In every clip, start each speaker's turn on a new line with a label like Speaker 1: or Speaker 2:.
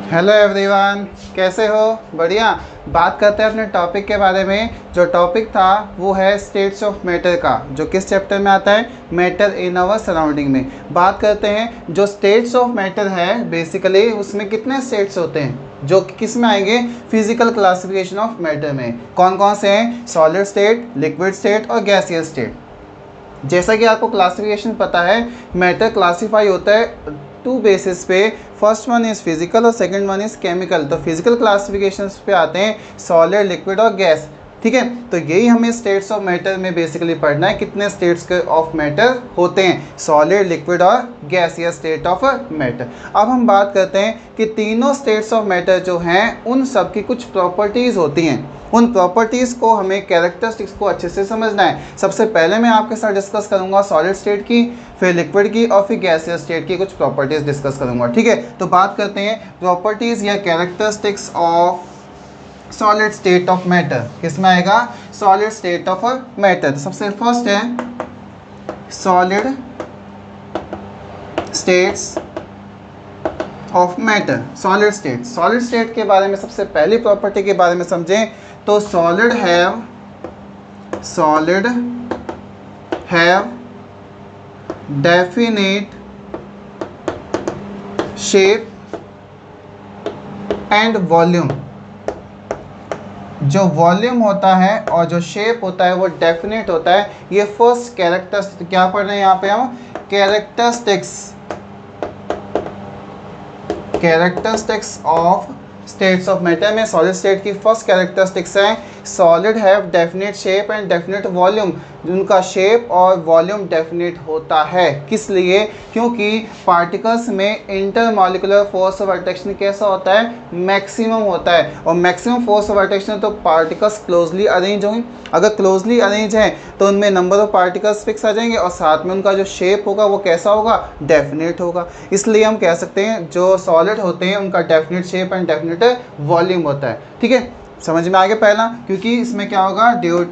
Speaker 1: Hello everyone, कैसे हो? बढ़िया। बात करते हैं अपने टॉपिक के बारे में। जो टॉपिक था वो है स्टेट्स ऑफ मैटर का, जो किस चैप्टर में आता है? मैटर इन आवर सराउंडिंग में। बात करते हैं जो स्टेट्स ऑफ मैटर है, बेसिकली उसमें कितने स्टेट्स होते हैं जो किस में आएंगे? फिजिकल क्लासिफिकेशन ऑफ मैटर में। कौन कौन से हैं? सॉलिड स्टेट, लिक्विड स्टेट और गैसियस स्टेट। जैसा कि आपको क्लासिफिकेशन पता है, मैटर क्लासीफाई होता है टू बेसिस पे। फर्स्ट वन इज़ फिजिकल और सेकंड वन इज़ केमिकल। तो फिजिकल क्लासिफिकेशंस पे आते हैं सॉलिड, लिक्विड और गैस। ठीक है, तो यही हमें स्टेट्स ऑफ मैटर में बेसिकली पढ़ना है, कितने स्टेट्स के ऑफ मैटर होते हैं, सॉलिड, लिक्विड और गैस या स्टेट ऑफ मैटर। अब हम बात करते हैं कि तीनों स्टेट्स ऑफ मैटर जो हैं उन सब की कुछ प्रॉपर्टीज़ होती हैं। उन प्रॉपर्टीज़ को हमें, कैरेक्टरिस्टिक्स को अच्छे से समझना है। सबसे पहले मैं आपके साथ डिस्कस करूंगा सॉलिड स्टेट की, फिर लिक्विड की और फिर गैसियस स्टेट की कुछ प्रॉपर्टीज़ डिस्कस करूंगा। ठीक है, तो बात करते हैं प्रॉपर्टीज़ या characteristics of solid state of matter. किसमें आएगा? Solid state of matter. तो सबसे फर्स्ट है solid states of matter. Solid state के बारे में सबसे पहली प्रॉपर्टी के बारे में समझें तो solid have definite shape and volume. जो वॉल्यूम होता है और जो शेप होता है वो डेफिनेट होता है। ये फर्स्ट कैरेक्टरिस्टिक, क्या पढ़ रहे हैं यहाँ पे हम? Characteristics of states of matter में सॉलिड स्टेट की फर्स्ट कैरेक्टरिस्टिक्स है solid have definite shape and definite volume. उनका शेप और वॉल्यूम डेफिनेट होता है। किस लिए? क्योंकि पार्टिकल्स में इंटरमॉलिक्यूलर फोर्स ऑफ अट्रैक्शन कैसा होता है? मैक्सिमम होता है। और मैक्सिमम फोर्स ऑफ अट्रैक्शन तो पार्टिकल्स क्लोजली अरेंज होंगे। अगर क्लोजली अरेंज हैं तो उनमें नंबर ऑफ पार्टिकल्स फिक्स आ जाएंगे और साथ में उनका जो शेप होगा वो कैसा होगा? डेफिनेट होगा। इसलिए हम कह सकते हैं जो सॉलिड होते हैं उनका definite shape and definite volume होता है। ठीक है, समझ में आ गया पहला? क्योंकि इसमें क्या होगा? Due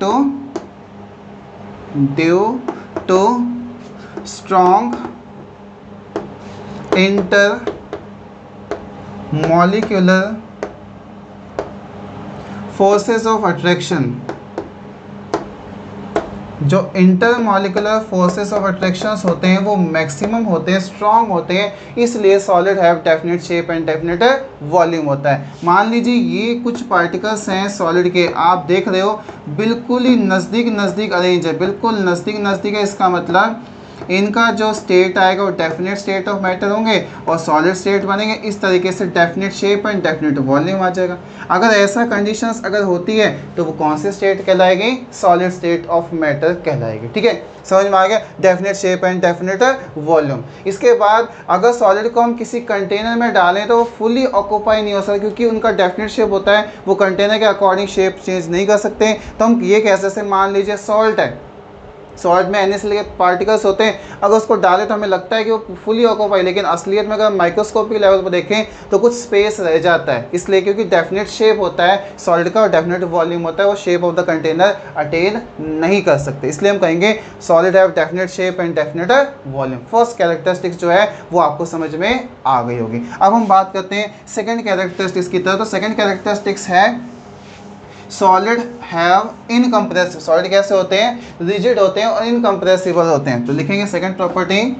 Speaker 1: to strong intermolecular forces of attraction. जो intermolecular forces of attractions होते हैं वो मैक्सिमम होते हैं, स्ट्रॉन्ग होते हैं, इसलिए solid have definite shape and definite volume होता है। मान लीजिए ये कुछ पार्टिकल्स हैं सॉलिड के, आप देख रहे हो बिल्कुल ही नज़दीक अरेंज है, बिल्कुल नज़दीक है। इसका मतलब इनका जो स्टेट आएगा वो डेफिनेट स्टेट ऑफ मैटर होंगे और सॉलिड स्टेट बनेंगे। इस तरीके से definite shape and definite volume आ जाएगा। अगर ऐसा कंडीशंस अगर होती है तो वो कौन सी स्टेट कहलाएगी? सॉलिड स्टेट ऑफ मैटर कहलाएगी। ठीक है, समझ में आ गया? Definite shape and definite volume. इसके बाद अगर सॉलिड को हम किसी कंटेनर में डालें तो वो फुली ऑक्यूपाई नहीं हो सकता, क्योंकि उनका डेफिनेट शेप होता है, वो कंटेनर के अकॉर्डिंग शेप चेंज नहीं कर सकते। तो हम ये कह सकते हैं, मान लीजिए सॉल्ट है, सॉल्ट में NaCl पार्टिकल्स होते हैं, अगर उसको डालें तो हमें लगता है कि वो फुली ऑक्यूपाई, लेकिन असलियत में अगर माइक्रोस्कोपिक लेवल पर देखें तो कुछ स्पेस रह जाता है। इसलिए क्योंकि डेफिनेट शेप होता है सॉलिड का और डेफिनेट वॉल्यूम होता है, वो shape of the container attain नहीं कर सकते। इसलिए हम कहेंगे solid have definite shape and definite volume. First characteristics जो है वो आपको समझ में आ गई होगी। अब हम बात करते हैं सेकेंड कैरेक्टरिस्टिक्स की तरफ। तो सेकेंड कैरेक्टरिस्टिक्स है सॉलिड हैव इनकम्प्रेसिबल। सॉलिड कैसे होते हैं? रिजिड होते हैं और इनकम्प्रेसिबल होते हैं। तो लिखेंगे second property,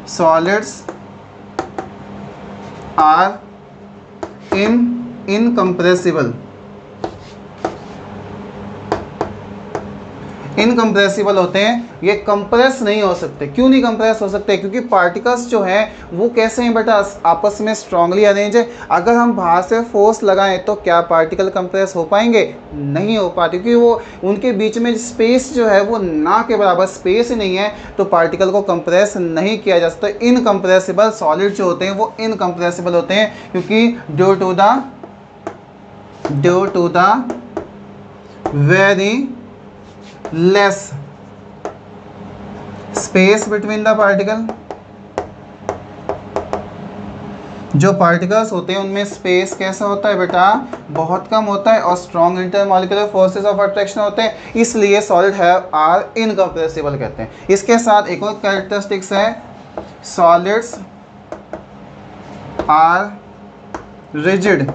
Speaker 1: solids are incompressible. Incompressible होते हैं, ये कंप्रेस नहीं हो सकते। क्यों नहीं कंप्रेस हो सकते? क्योंकि पार्टिकल्स जो हैं वो कैसे हैं बेटा? आपस में स्ट्रांगली अरेंज है। अगर हम बाहर से फोर्स लगाएं तो क्या पार्टिकल कंप्रेस हो पाएंगे? नहीं हो पाते, क्योंकि वो उनके बीच में स्पेस जो है वो ना के बराबर स्पेस ही नहीं है, तो पार्टिकल को कंप्रेस नहीं किया जा सकता। इनकम्प्रेसिबल सॉलिड जो होते हैं वो इनकम्प्रेसिबल होते हैं, क्योंकि due to the very less space between the particle. जो पार्टिकल्स होते हैं उनमें स्पेस कैसा होता है बेटा? बहुत कम होता है और strong intermolecular forces of attraction होते हैं, इसलिए सॉलिड हैव आर इनकम्प्रेसिबल कहते हैं। इसके साथ एक और कैरेक्टरिस्टिक्स है, सॉलिड्स आर रिजिड,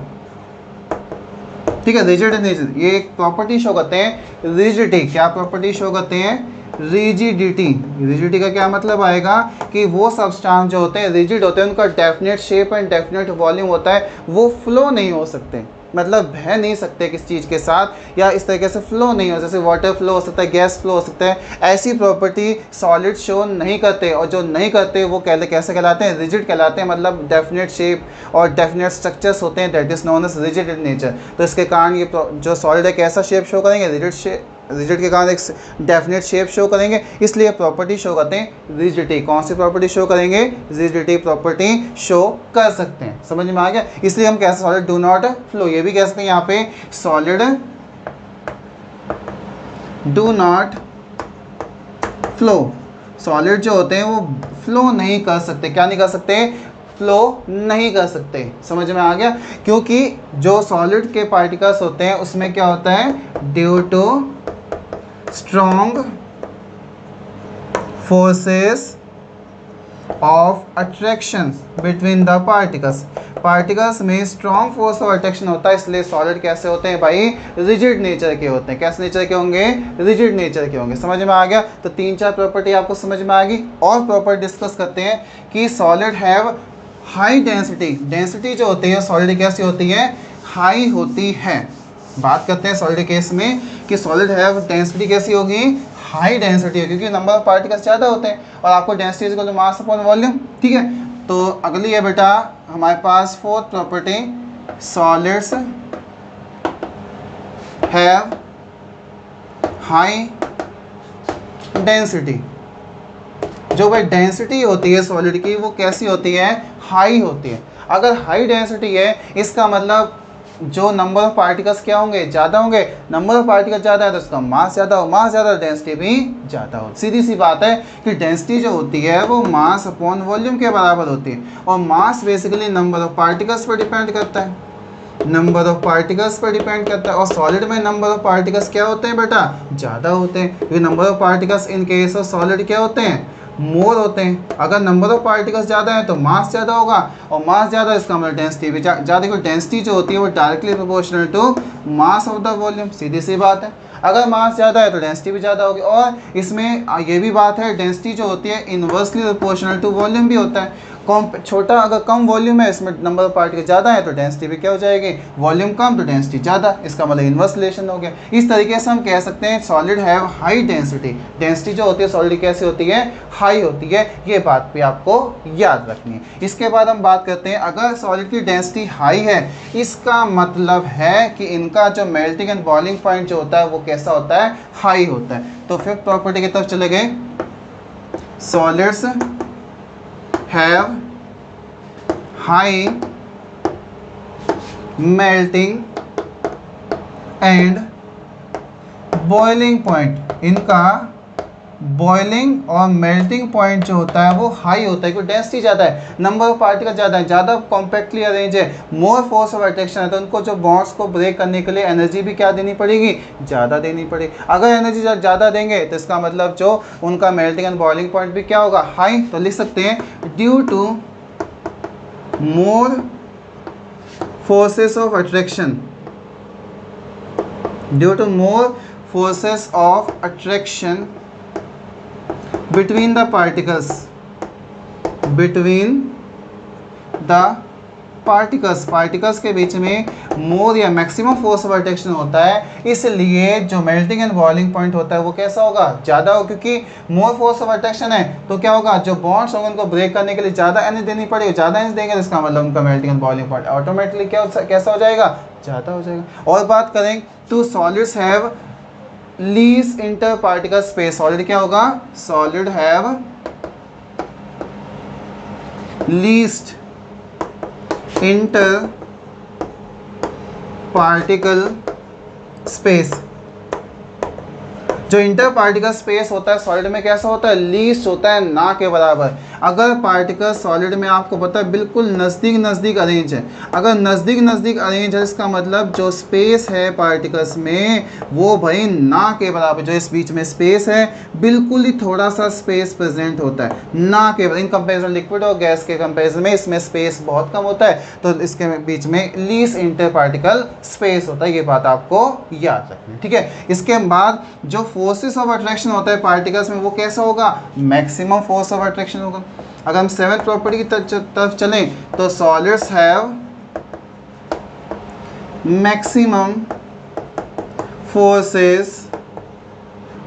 Speaker 1: ठीक है, रिजिड नेचर, ये एक प्रॉपर्टी शो करते हैं रिजिडिटी। क्या प्रॉपर्टी शो करते हैं? रिजिडिटी। रिजिडिटी का क्या मतलब आएगा कि वो सब्सटेंस जो होते हैं रिजिड होते हैं, उनका definite shape and definite volume होता है, वो फ्लो नहीं हो सकते, मतलब बह नहीं सकते किस चीज़ के साथ, या इस तरीके से फ्लो नहीं हो, जैसे वाटर फ्लो हो सकता है, गैस फ्लो हो सकता है, ऐसी प्रॉपर्टी सॉलिड शो नहीं करते, और जो नहीं करते वो कैसे कहलाते हैं? रिजिड कहलाते हैं, मतलब डेफिनेट शेप और डेफिनेट स्ट्रक्चर्स होते हैं, that is known as rigid in nature. तो इसके कारण ये जो सॉलिड है कैसा शेप शो करेंगे? रिजिड शेप, रिजिड के कारण एक डेफिनेट शेप शो करेंगे, इसलिए प्रॉपर्टी शो करते हैं रिजिडिटी। कौन सी प्रॉपर्टी शो करेंगे? रिजिडिटी प्रॉपर्टी शो कर सकते हैं। समझ में आ गया? इसलिए हम कह सकते सॉलिड डू नॉट फ्लो, ये भी कह सकते हैं यहाँ पे solid do not flow. Solid जो होते हैं वो फ्लो नहीं कर सकते। क्या नहीं कर सकते? फ्लो नहीं कर सकते। समझ में आ गया? क्योंकि जो सॉलिड के पार्टिकल्स होते हैं उसमें क्या होता है? Due to strong forces of attraction between the particles। Particles में स्ट्रॉन्ग फोर्स ऑफ अट्रैक्शन होता है, इसलिए सॉलिड कैसे होते हैं भाई? रिजिड नेचर के होते हैं। कैसे नेचर के होंगे? रिजिड नेचर के होंगे। समझ में आ गया? तो 3-4 प्रॉपर्टी आपको समझ में आ गई। और प्रॉपर्टी डिस्कस करते हैं कि solid have high density. Density जो होती है सॉलिड कैसी होती है? हाई होती है। बात करते हैं सॉलिड केस में कि सॉलिड हैव डेंसिटी कैसी होगी? हाई डेंसिटी होगी, क्योंकि नंबर ऑफ पार्टिकल्स ज़्यादा होते हैं, और आपको density is equal to mass upon volume. ठीक है, तो अगली है बेटा हमारे पास fourth property, solids have high density. जो भाई डेंसिटी होती है सॉलिड की वो कैसी होती है? हाई होती है। अगर हाई डेंसिटी है इसका मतलब जो नंबर ऑफ पार्टिकल्स क्या होंगे? ज़्यादा होंगे। नंबर ऑफ पार्टिकल्स ज़्यादा है तो उसका मास ज़्यादा हो, मास ज़्यादा डेंसिटी भी ज़्यादा हो। सीधी सी बात है कि डेंसिटी जो होती है वो मास अपॉन वॉल्यूम के बराबर होती है, और मास बेसिकली नंबर ऑफ पार्टिकल्स पर डिपेंड करता है, नंबर ऑफ पार्टिकल्स पर डिपेंड करता है। और सॉलिड में नंबर ऑफ पार्टिकल्स क्या होते हैं बेटा? ज़्यादा होते हैं, क्योंकि number of particles in case of solid क्या होते हैं? मोर होते हैं। अगर नंबर ऑफ पार्टिकल्स ज़्यादा है तो मास ज़्यादा होगा, और मास ज़्यादा इसका मतलब डेंसिटी भी ज़्यादा, क्योंकि डेंसिटी जो होती है वो directly proportional to mass of the volume. सीधी सी बात है, अगर मास ज़्यादा है तो डेंसिटी भी ज़्यादा होगी। और इसमें ये भी बात है, डेंसिटी जो होती है इन्वर्सली प्रोपोर्शनल टू वॉल्यूम भी होता है। छोटा अगर कम वॉल्यूम है, इसमें नंबर ऑफ पार्टिकल ज़्यादा है तो डेंसिटी भी क्या हो जाएगी? वॉल्यूम कम तो डेंसिटी ज़्यादा, इसका मतलब इन्वर्स रिलेशन हो गया। इस तरीके से हम कह सकते हैं solid have high density. Density जो होती है सॉलिड कैसी होती है? हाई होती है। ये बात भी आपको याद रखनी है। इसके बाद हम बात करते हैं, अगर सॉलिड की डेंसिटी हाई है इसका मतलब है कि इनका जो मेल्टिंग एंड बॉइलिंग पॉइंट जो होता है वो कैसा होता है? हाई होता है। तो फिफ्थ प्रॉपर्टी की तरफ चले गए, solids have high melting and boiling point। इनका बॉइलिंग और मेल्टिंग पॉइंट जो होता है वो हाई होता है, क्योंकि डेंसिटी ज़्यादा है, नंबर ऑफ पार्टिकल ज़्यादा है, ज़्यादा कॉम्पैक्टली अरेंज है, मोर फोर्स ऑफ अट्रैक्शन है, तो उनको जो बॉन्ड्स को ब्रेक करने के लिए एनर्जी भी क्या देनी पड़ेगी? ज़्यादा देनी पड़ेगी। अगर एनर्जी ज़्यादा देंगे तो इसका मतलब जो उनका मेल्टिंग एंड बॉइलिंग पॉइंट भी क्या होगा? हाई। तो लिख सकते हैं due to more forces of attraction, due to more forces of attraction between the particles, between the particles, particles के बीच में मोर या मैक्सिमम फोर्स ऑफ अट्रैक्शन होता है, इसलिए जो मेल्टिंग एंड बॉइलिंग पॉइंट होता है वो कैसा होगा? ज़्यादा हो, क्योंकि मोर फोर्स ऑफ अट्रैक्शन है तो क्या होगा? जो बॉन्ड्स होंगे उनको ब्रेक करने के लिए ज़्यादा एनर्जी देनी पड़ेगी, ज़्यादा एनर्जी देंगे तो इसका मतलब उनका melting and boiling point automatically कैसा हो जाएगा? ज़्यादा हो जाएगा। और बात करें तो solids have least inter particle space. Solid क्या होगा? Solid have least inter particle space. जो इंटर पार्टिकल स्पेस होता है सॉलिड में कैसा होता है? लीस्ट होता है, ना के बराबर। अगर पार्टिकल सॉलिड में आपको पता है बिल्कुल नज़दीक नज़दीक अरेंज है, अगर नज़दीक नज़दीक अरेंज है इसका मतलब जो स्पेस है पार्टिकल्स में वो भाई ना के बराबर, जो इस बीच में स्पेस है बिल्कुल ही थोड़ा सा स्पेस प्रेजेंट होता है, ना के इन कंपेरिजन लिक्विड और गैस के कंपेरिजन में इसमें स्पेस बहुत कम होता है, तो इसके बीच में लीस्ट इंटर पार्टिकल स्पेस होता है, ये बात आपको याद रखनी है, ठीक है। इसके बाद जो फोर्सेस ऑफ अट्रैक्शन होता है पार्टिकल्स में वो कैसा होगा, मैक्सिमम फोर्स ऑफ अट्रैक्शन होगा। अगर हम सेवंथ प्रॉपर्टी की तरफ चलें तो solids have maximum forces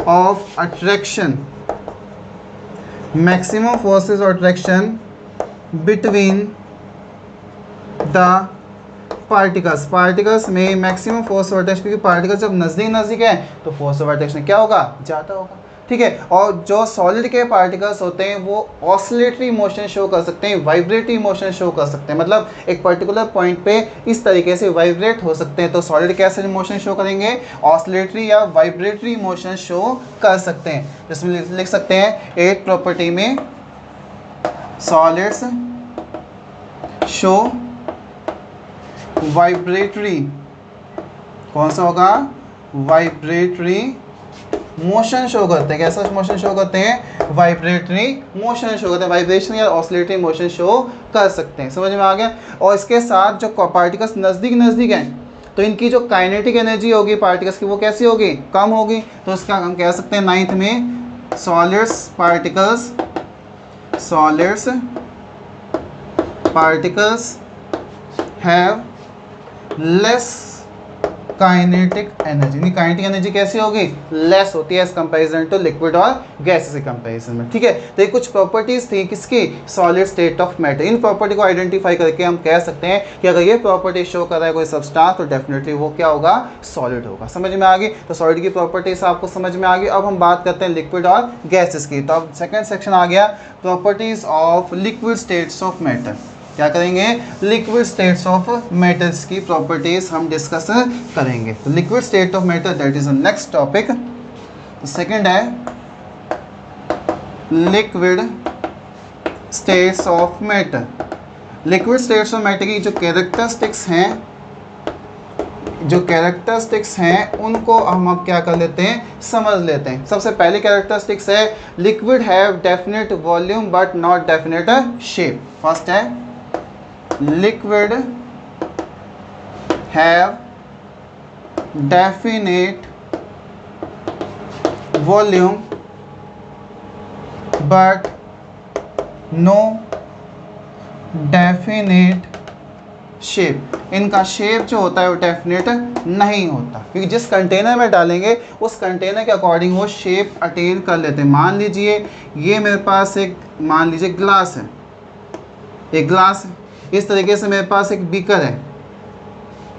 Speaker 1: of attraction, maximum forces of attraction between the particles, particles में मैक्सिमम फोर्स ऑफ अट्रैक्शन, क्योंकि पार्टिकल्स जब नज़दीक नज़दीक है तो फोर्स ऑफ अट्रैक्शन क्या होगा, ज़्यादा होगा, ठीक है। और जो सॉलिड के पार्टिकल्स होते हैं वो ऑसिलेटरी मोशन शो कर सकते हैं, वाइब्रेटरी मोशन शो कर सकते हैं, मतलब एक पर्टिकुलर पॉइंट पे इस तरीके से वाइब्रेट हो सकते हैं, तो सॉलिड कैसे मोशन शो करेंगे, ऑसिलेटरी या वाइब्रेटरी मोशन शो कर सकते हैं। जिसमें लिख सकते हैं एट प्रॉपर्टी में सॉलिड्स शो वाइब्रेटरी, कौन सा होगा, वाइब्रेटरी मोशन शो करते हैं, कैसा मोशन शो करते हैं, वाइब्रेटरी मोशन शो करते हैं, वाइब्रेशन या ऑसिलेटरी मोशन शो कर सकते हैं, समझ में आ गया। और इसके साथ जो पार्टिकल्स नज़दीक नज़दीक हैं तो इनकी जो काइनेटिक एनर्जी होगी पार्टिकल्स की वो कैसी होगी, कम होगी, तो इसका हम कह सकते हैं नाइन्थ में solids particles have less kinetic energy, नहीं काइनेटिक एनर्जी कैसी होगी, लेस होती है एज कंपैरिजन टू लिक्विड और गैसेस के कंपैरिजन में, ठीक है। तो ये कुछ प्रॉपर्टीज थी किसकी, solid state of matter. In property को आइडेंटिफाई करके हम कह सकते हैं कि अगर ये प्रॉपर्टी शो कर रहा है कोई सब्सटेंस तो डेफिनेटली वो क्या होगा, सॉलिड होगा। समझ में आ गई, तो सॉलिड की प्रॉपर्टीज आपको समझ में आ गई। अब हम बात करते हैं लिक्विड और गैसेस की, तो अब सेकेंड सेक्शन आ गया properties of liquid states of matter. क्या करेंगे, लिक्विड स्टेट्स ऑफ मेटल्स की प्रॉपर्टीज हम डिस्कस करेंगे। तो liquid state of matter that is the next topic. Second है liquid states of matter. Liquid states of matter की जो कैरेक्टरिस्टिक्स हैं उनको हम अब क्या कर लेते हैं, समझ लेते हैं। सबसे पहली कैरेक्टरिस्टिक्स है liquid have definite volume but not definite shape. First है liquid have definite volume but no definite shape। इनका शेप जो होता है वो डेफिनेट नहीं होता, क्योंकि जिस कंटेनर में डालेंगे उस कंटेनर के अकॉर्डिंग वो शेप अटेन कर लेते हैं। मान लीजिए ये मेरे पास एक, मान लीजिए ग्लास है, एक ग्लास है, इस तरीके से मेरे पास एक बीकर है,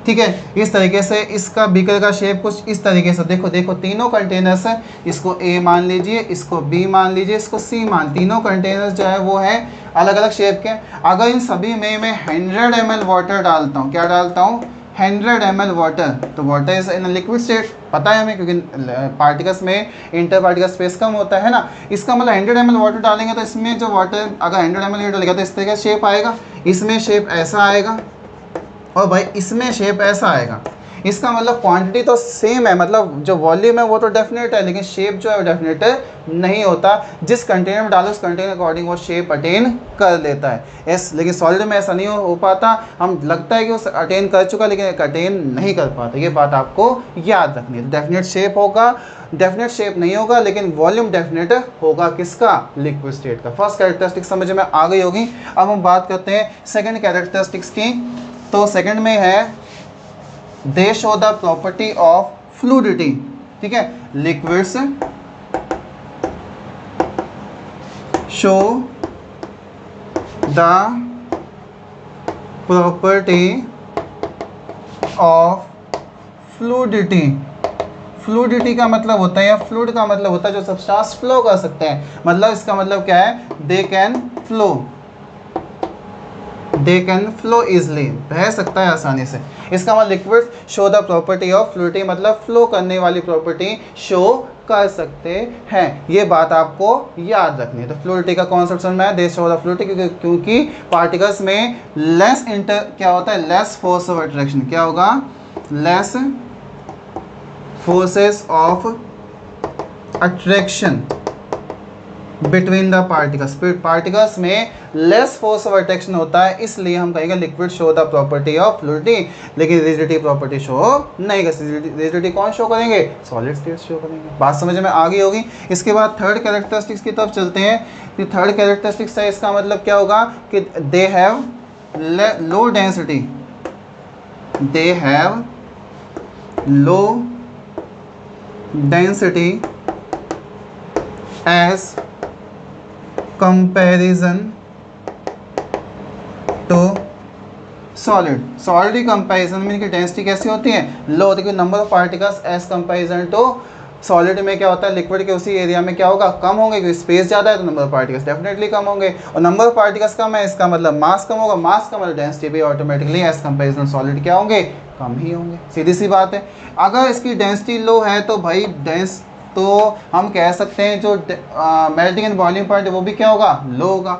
Speaker 1: ठीक है। इस तरीके से इसका बीकर का शेप कुछ इस तरीके से, देखो तीनों कंटेनर्स हैं, इसको ए मान लीजिए, इसको बी मान लीजिए, इसको सी मान, तीनों कंटेनर्स जो है वो है अलग अलग शेप के। अगर इन सभी में मैं 100 ml वाटर डालता हूँ, क्या डालता हूँ, 100 ml वाटर, तो water is in liquid state, पता है हमें, क्योंकि पार्टिकल्स में इंटर पार्टिकल स्पेस कम होता है ना। इसका मतलब 100 ml वाटर डालेंगे तो इसमें जो वाटर अगर 100 ml डालेगा तो इस तरह का शेप आएगा, इसमें शेप ऐसा आएगा और भाई इसमें शेप ऐसा आएगा। इसका मतलब क्वांटिटी तो सेम है, मतलब जो वॉल्यूम है वो तो डेफिनेट है, लेकिन शेप जो है वो डेफिनेट नहीं होता। जिस कंटेनर में डालो उस कंटेनर अकॉर्डिंग वो शेप अटेन कर लेता है। यस, लेकिन सॉलिड में ऐसा नहीं हो पाता। हम लगता है कि वो अटेन कर चुका लेकिन अटेन नहीं कर पाता, ये बात आपको याद रखनी है। डेफिनेट शेप होगा, डेफिनेट शेप नहीं होगा, लेकिन वॉल्यूम डेफिनेट होगा, किसका, लिक्विड स्टेट का। फर्स्ट कैरेक्टरिस्टिक समझ में आ गई होगी। अब हम बात करते हैं सेकेंड कैरेक्टरिस्टिक्स की। तो सेकेंड में है दे show the property of fluidity, ठीक है। Liquids show the property of fluidity. Fluidity का मतलब होता है, या फ्लूइड का मतलब होता है जो सब्सटेंस फ्लो कर सकते हैं। मतलब इसका मतलब क्या है, they can flow, they can flow easily, बह सकता है आसानी से। इसका मतलब liquid show the property of fluidity, मतलब फ्लो करने वाली प्रॉपर्टी शो कर सकते हैं। ये बात आपको याद रखनी है। तो फ्लूइडिटी का कॉन्सेप्ट समझ में आया, दे शो द फ्लूइडिटी, क्योंकि पार्टिकल्स में लेस क्या होता है, लेस फोर्स ऑफ अट्रैक्शन, क्या होगा, less forces of attraction between the particles, particles में लेस फोर्स ऑफ अट्रैक्शन होता है, इसलिए हम कहेंगे liquid show the property of fluidity, लेकिन रिजिडिटी प्रॉपर्टी शो नहीं कर सकती। रिजिडिटी कौन शो करेंगे, सॉलिड स्टेट शो करेंगे। बात समझ में आ गई होगी। इसके बाद थर्ड कैरेक्टरिस्टिक्स की तरफ चलते हैं। थर्ड कैरेक्टरिस्टिक्स है, इसका मतलब क्या होगा कि they have low density, they have low density as comparison to solid. Solid की कंपैरिजन में इनकी डेंसिटी कैसी होती है, लो होती है। Number of particles as comparison to solid में क्या होता है, लिक्विड के उसी एरिया में क्या होगा, कम होंगे, क्योंकि स्पेस ज़्यादा है तो number of particles definitely come होंगे, और नंबर ऑफ पार्टिकल्स कम है इसका मतलब मास कम होगा, मास का मतलब डेंसिटी भी ऑटोमेटिकली एज कंपैरिजन सॉलिड क्या होंगे, कम ही होंगे। सीधी सी बात है। अगर इसकी डेंसिटी लो है तो भाई तो हम कह सकते हैं जो मेल्टिंग एंड बॉइलिंग पॉइंट है वो भी क्या होगा, लो होगा।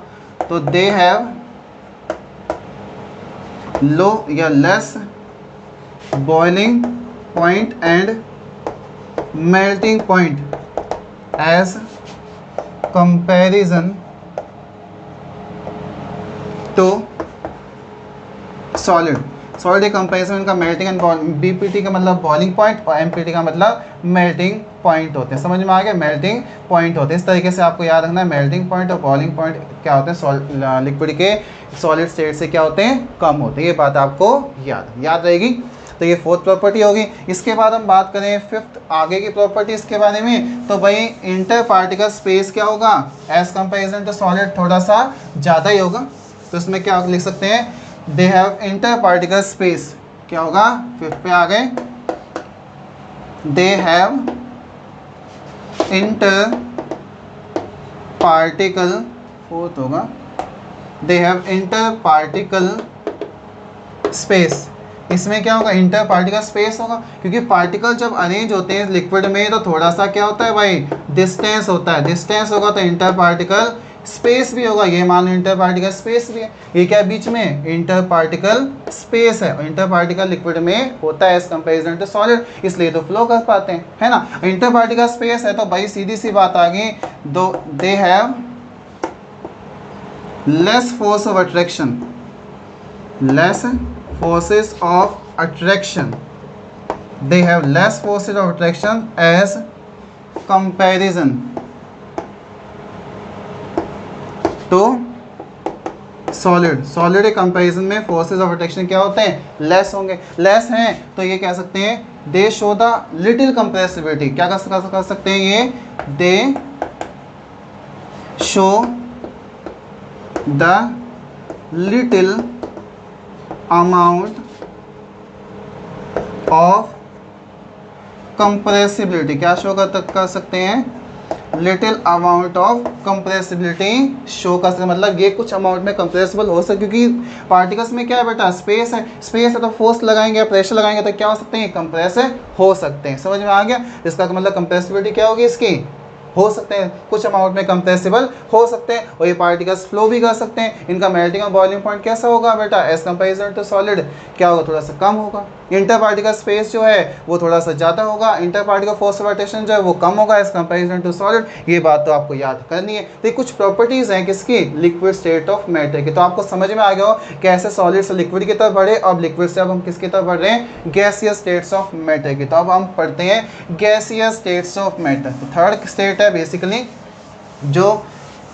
Speaker 1: तो दे हैव लो या less boiling point and melting point as comparison to solid. Solid comparison का मेल्टिंग एंड बीपीटी का मतलब बॉइलिंग पॉइंट और एमपीटी का मतलब मेल्टिंग पॉइंट होते हैं। समझ में आ गया, मेल्टिंग पॉइंट होते हैं। इस तरीके से आपको याद रखना है, मेल्टिंग पॉइंट और बॉइलिंग पॉइंट क्या होते हैं, लिक्विड के सॉलिड स्टेट से क्या होते हैं, कम होते हैं। ये बात आपको याद रहेगी। तो ये फोर्थ प्रॉपर्टी होगी। इसके बाद हम बात करें फिफ्थ आगे की प्रॉपर्टीज के बारे में, तो भाई इंटर पार्टिकल स्पेस क्या होगा, एज कंपेरिजन टू सॉलिड थोड़ा सा ज़्यादा ही होगा। तो इसमें क्या लिख सकते हैं, they have interparticle space, क्या होगा, फिफ्थ पे आ गए, they have interparticle, fourth होगा, they have interparticle space. इसमें क्या होगा, इंटर पार्टिकल स्पेस होगा, क्योंकि पार्टिकल जब अरेंज होते हैं लिक्विड में तो थोड़ा सा क्या होता है भाई, डिस्टेंस होता है, डिस्टेंस होगा तो इंटर पार्टिकल स्पेस भी होगा। ये मान लो इंटर पार्टिकल स्पेस भी है, ये क्या है बीच में, इंटर पार्टिकल स्पेस है, और इंटर पार्टिकल लिक्विड में होता है एज कंपेरिजन टू सॉलिड, इसलिए तो फ्लो कर पाते हैं, है ना। इंटर पार्टिकल स्पेस है तो भाई सीधी सी बात आ गई, दो they have less force of attraction, less forces of attraction, they have less forces of attraction as comparison to solid। solid के कंपैरिजन में फोर्सेस ऑफ अट्रैक्शन क्या होते हैं, लेस होंगे। लेस हैं तो ये कह सकते हैं दे शो द लिटिल कंप्रेसिबिलिटी, क्या कर सकते हैं ये, दे show the little amount of compressibility, क्या शो कर सकते हैं, little amount of compressibility show कर सकते, मतलब ये कुछ अमाउंट में कंप्रेसिबल हो सकते, क्योंकि पार्टिकल्स में क्या है बेटा, स्पेस है, स्पेस है तो फोर्स लगाएंगे, प्रेशर लगाएंगे तो क्या हो सकते हैं, कंप्रेस हो सकते हैं। समझ में आ गया, इसका मतलब कंप्रेसिबिलिटी क्या होगी इसकी, हो सकते हैं, कुछ अमाउंट में कंप्रेसिबल हो सकते हैं, और ये पार्टिकल्स फ्लो भी कर सकते हैं। इनका मेल्टिंग और बॉइलिंग पॉइंट कैसा होगा बेटा, एज कंपेरिजन टू सॉलिड क्या होगा, थोड़ा सा कम होगा। इंटर पार्टिकल स्पेस जो है वो थोड़ा सा ज़्यादा होगा, inter particle force of attraction जो है वो कम होगा एज कंपेरिजन टू सॉलिड। ये बात तो आपको याद करनी है। तो ये कुछ प्रॉपर्टीज़ हैं किसकी, लिक्विड स्टेट ऑफ मैटर की। तो आपको समझ में आ गया हो कैसे सॉलिड से लिक्विड की तरफ बढ़े, अब लिक्विड से अब हम किसकी तरफ बढ़ रहे हैं, गैसियस स्टेट्स ऑफ मैटर की। तो अब हम पढ़ते हैं गैसियस स्टेट्स ऑफ मैटर। तो थर्ड स्टेट है बेसिकली जो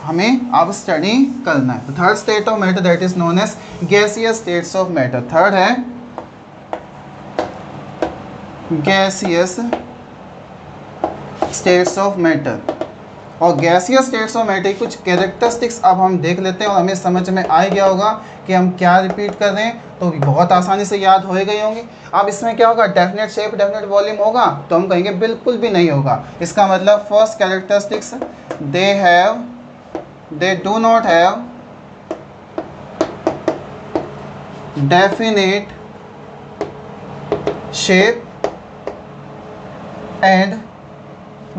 Speaker 1: हमें अब स्टडी करना है। तो third state of matter that is known as gaseous states of matter. Third है गैसियस स्टेट्स ऑफ मैटर। और गैसियस स्टेट्स ऑफ मैटर कुछ कैरेक्टरिस्टिक्स अब हम देख लेते हैं और हमें समझ में आ गया होगा कि हम क्या रिपीट कर रहे हैं, तो बहुत आसानी से याद हो गई होंगी। अब इसमें क्या होगा, डेफिनेट शेप डेफिनेट वॉल्यूम होगा, तो हम कहेंगे बिल्कुल भी नहीं होगा। इसका मतलब first characteristics, they do not have definite shape and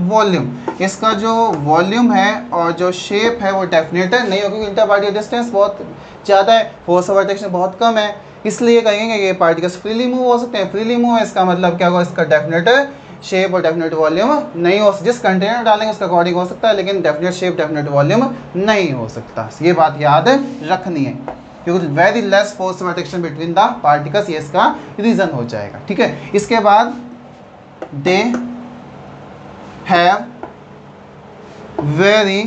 Speaker 1: volume. इसका जो वॉल्यूम है और जो शेप है वो डेफिनेट नहीं होगी, इंटर पार्टिकल डिस्टेंस बहुत ज़्यादा है, फोर्स ऑफ अट्रैक्शन बहुत कम है, इसलिए कहेंगे ये पार्टिकल्स फ्रीली मूव हो सकते हैं। फ्रीली मूव है इसका मतलब क्या होगा, इसका डेफिनेट शेप और डेफिनेट वॉल्यूम नहीं हो, जिस कंटेनर डालेंगे उसका अकॉर्डिंग हो सकता है, लेकिन डेफिनेट शेप डेफिनेट वॉल्यूम नहीं हो सकता। ये बात याद रखनी है, क्योंकि very less force of attraction between the particles, ये इसका रीज़न हो जाएगा। ठीक है, इसके बाद they have very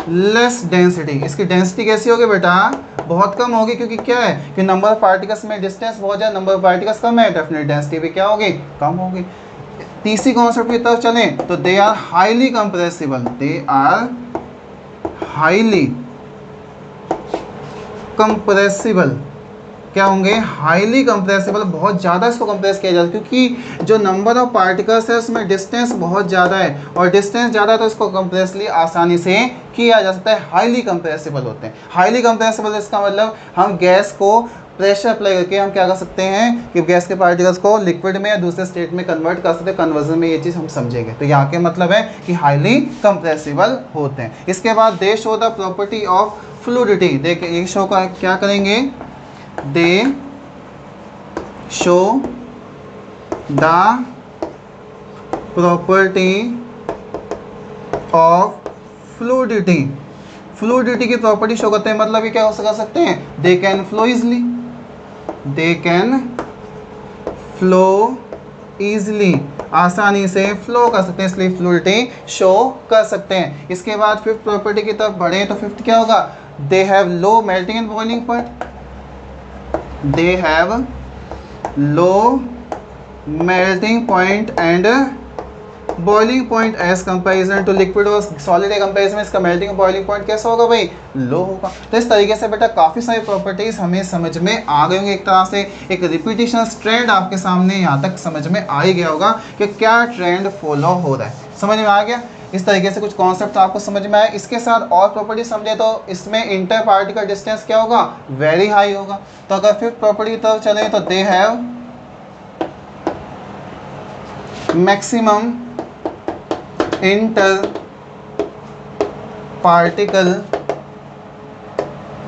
Speaker 1: less density. इसकी डेंसिटी कैसी होगी बेटा, बहुत कम होगी, क्योंकि क्या है कि नंबर ऑफ पार्टिकल्स में डिस्टेंस बहुत ज़्यादा, नंबर ऑफ पार्टिकल्स कम है, डेफिनेट डेंसिटी भी क्या होगी, कम होगी। तीसरी कॉन्सेप्ट की तरफ चलें तो they are highly compressible. They are highly compressible, क्या होंगे, हाईली कंप्रेसिबल, बहुत ज़्यादा इसको कंप्रेस किया जाता है, क्योंकि जो नंबर ऑफ पार्टिकल्स है उसमें डिस्टेंस बहुत ज़्यादा है, और डिस्टेंस ज़्यादा है तो इसको कंप्रेसली आसानी से किया जा सकता है, हाईली कंप्रेसिबल होते हैं। हाईली कंप्रेसिबल इसका मतलब हम गैस को प्रेशर अप्लाई करके हम क्या कर सकते हैं कि गैस के पार्टिकल्स को लिक्विड में या दूसरे स्टेट में कन्वर्ट कर सकते हैं। कन्वर्जन में ये चीज़ हम समझेंगे, तो यहाँ के मतलब है कि हाईली कंप्रेसिबल होते हैं। इसके बाद दे show the property of fluidity. देखिए ये शो का क्या करेंगे, दे show the property of fluidity. Fluidity की प्रॉपर्टी शो करते हैं, मतलब ये क्या हो सकते हैं, they can flow easily, they can flow easily, आसानी से फ्लो कर सकते हैं, इसलिए फ्लूइडिटी शो कर सकते हैं। इसके बाद फिफ्थ प्रॉपर्टी की तरफ बढ़े तो फिफ्थ क्या होगा, they have low melting and boiling point. They have low melting point and boiling point as comparison to liquid और सॉलिड के कंपेरिजन में इसका मेल्टिंग और बॉइलिंग पॉइंट कैसा होगा भाई, लो होगा। तो इस तरीके से बेटा काफ़ी सारी प्रॉपर्टीज़ हमें समझ में आ गई होंगी। एक तरह से एक रिपीटिशन ट्रेंड आपके सामने यहाँ तक समझ में आ ही गया होगा कि क्या ट्रेंड फॉलो हो रहा है, समझ में आ गया। इस तरीके से कुछ कॉन्सेप्ट आपको समझ में आए। इसके साथ और प्रॉपर्टी समझे तो इसमें इंटर पार्टिकल डिस्टेंस क्या होगा, वेरी हाई होगा। तो अगर फिफ्थ प्रॉपर्टी की तरफ चलें तो they have maximum inter particle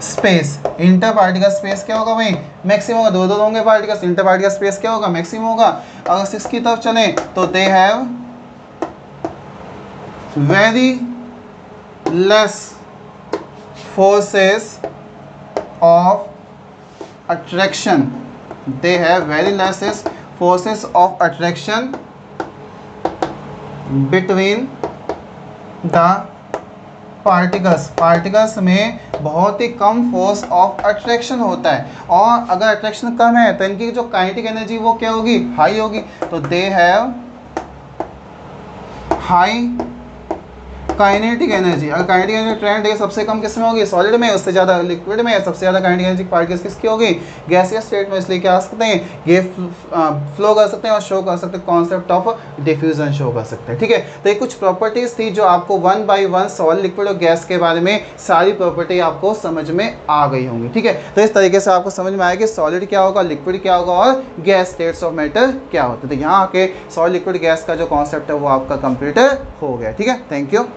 Speaker 1: space. Inter particle space क्या होगा भाई, मैक्सिमम होगा, दो दो होंगे पार्टिकल्स, इंटर पार्टिकल स्पेस क्या होगा, मैक्सिमम होगा। अगर सिक्स की तरफ चले तो they have very less forces of attraction. They have very less forces of attraction between the particles. Particles में बहुत ही कम फोर्स ऑफ अट्रैक्शन होता है, और अगर अट्रैक्शन कम है तो इनकी जो काइनेटिक एनर्जी वो क्या होगी, हाई होगी। तो they have high kinetic energy. अगर काइनेटिक एनर्जी ट्रेंड है सबसे कम किस में होगी, सॉलिड में, उससे ज़्यादा लिक्विड में, सबसे ज़्यादा काइनेटिक एनर्जी पार्टिकल्स किसकी होगी, गैसियस स्टेट में। इसलिए क्या आ सकते हैं, ये फ्लो कर सकते हैं और शो कर सकते हैं, कॉन्सेप्ट ऑफ डिफ्यूजन शो कर सकते हैं। ठीक है, तो ये कुछ प्रॉपर्टीज़ थी जो आपको one by one solid, liquid और गैस के बारे में सारी प्रॉपर्टी आपको समझ में आ गई होंगी। ठीक है, तो इस तरीके से आपको समझ में आया कि सॉलिड क्या होगा, लिक्विड क्या होगा और गैस स्टेट्स ऑफ मैटर क्या होते हैं। तो यहाँ आके सॉलिड, लिक्विड, गैस का जो कॉन्सेप्ट है वो आपका कंप्लीट हो गया। ठीक है, थैंक यू।